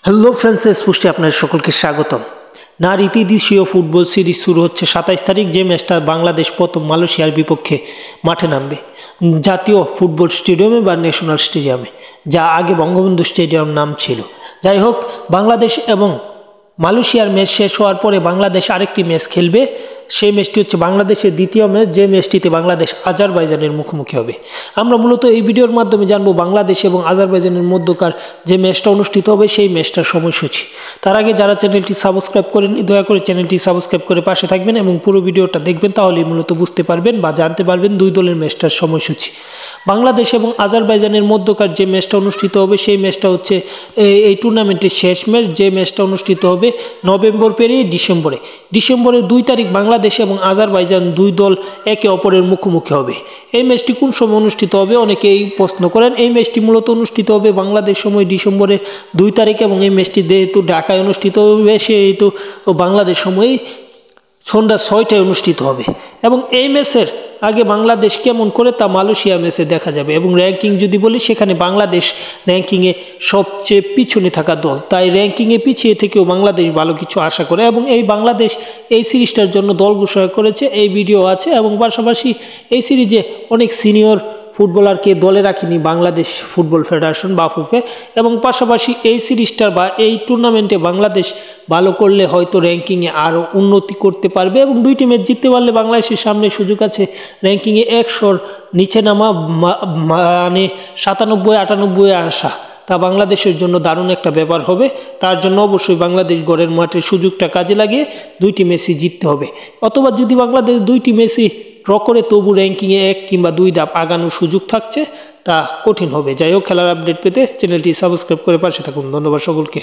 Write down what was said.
Hello friends, পুষ্টি আপনাদের সকলকে স্বাগতম। নারী ত্রিদেশীয় ফুটবল সিরিজ শুরু হচ্ছে 27 তারিখ, যে ম্যাচটা বাংলাদেশ প্রথম মালয়েশিয়ার বিপক্ষে মাঠে নামবে জাতীয় ফুটবল স্টেডিয়ামে বা ন্যাশনাল স্টেডিয়ামে, যা আগে বঙ্গবন্ধু স্টেডিয়াম নাম ছিল। যাই হোক, বাংলাদেশ এবং মালয়েশিয়ার ম্যাচ শেষ হওয়ার পরে বাংলাদেশ আরেকটি ম্যাচ খেলবে। সেই ম্যাচটি হচ্ছে বাংলাদেশের দ্বিতীয় ম্যাচ, যে ম্যাচটিতে বাংলাদেশ আজারবাইজানের মুখোমুখি হবে। আমরা মূলত এই ভিডিওর মাধ্যমে জানবো বাংলাদেশ এবং আজারবাইজানের মধ্যকার যে ম্যাচটা অনুষ্ঠিত হবে সেই ম্যাচটার সময়সূচি। তার আগে যারা চ্যানেলটি সাবস্ক্রাইব করেননি, দয়া করে চ্যানেলটি সাবস্ক্রাইব করে পাশে থাকবেন এবং পুরো ভিডিওটা দেখবেন, তাহলেই মূলত বুঝতে পারবেন বা জানতে পারবেন দুই দলের ম্যাচটার সময়সূচি। বাংলাদেশ এবং আজারবাইজানের মধ্যকার যে ম্যাচটা অনুষ্ঠিত হবে সেই ম্যাচটা হচ্ছে এই টুর্নামেন্টের শেষ ম্যাচ, যে ম্যাচটা অনুষ্ঠিত হবে নভেম্বর পেরিয়ে ডিসেম্বরের 2 তারিখ বাংলাদেশ এবং আজারবাইজান দুই দল একে অপরের মুখোমুখি হবে। এই ম্যাচটি কোন সময় অনুষ্ঠিত হবে অনেকেই প্রশ্ন করেন। এই ম্যাচটি মূলত অনুষ্ঠিত হবে বাংলাদেশ সময় ডিসেম্বরের 2 তারিখ, এবং এই ম্যাচটি যেহেতু ঢাকায় অনুষ্ঠিত হবে সেহেতু বাংলাদেশ সময় সন্ধ্যা 6টায় অনুষ্ঠিত হবে। এবং এই ম্যাচের আগে বাংলাদেশ কেমন করে তা মালয়েশিয়া ম্যাচে দেখা যাবে। এবং র্যাঙ্কিং যদি বলি, সেখানে বাংলাদেশ র্যাঙ্কিংয়ে সবচেয়ে পিছনে থাকা দল, তাই র্যাঙ্কিংয়ে পিছিয়ে থেকেও বাংলাদেশ ভালো কিছু আশা করে। এবং এই বাংলাদেশ এই সিরিজটার জন্য দল ঘোষণা করেছে, এই ভিডিও আছে। এবং পাশাপাশি এই সিরিজে অনেক সিনিয়র ফুটবলারকে দলে রাখেনি বাংলাদেশ ফুটবল ফেডারেশন বা ফুফে। এবং পাশাপাশি এই সিরিজটার বা এই টুর্নামেন্টে বাংলাদেশ ভালো করলে হয়তো র্যাঙ্কিংয়ে আরও উন্নতি করতে পারবে, এবং দুইটি ম্যাচ জিততে পারলে বাংলাদেশের সামনে সুযোগ আছে র্যাঙ্কিংয়ে 100-র নিচে নামা, মানে 97-98 আসা। তা বাংলাদেশের জন্য দারুণ একটা ব্যাপার হবে। তার জন্য অবশ্যই বাংলাদেশ ঘরের মাঠের সুযোগটা কাজে লাগিয়ে দুইটি ম্যাচই জিততে হবে। অথবা যদি বাংলাদেশ দুইটি ম্যাচই ড্র করে তবু র্যাঙ্কিংয়ে 1 কিংবা 2 ধাপ আগানোর সুযোগ থাকছে, তা কঠিন হবে। যাই হোক, খেলার আপডেট পেতে চ্যানেলটি সাবস্ক্রাইব করে পাশে থাকুন। ধন্যবাদ সকলকে।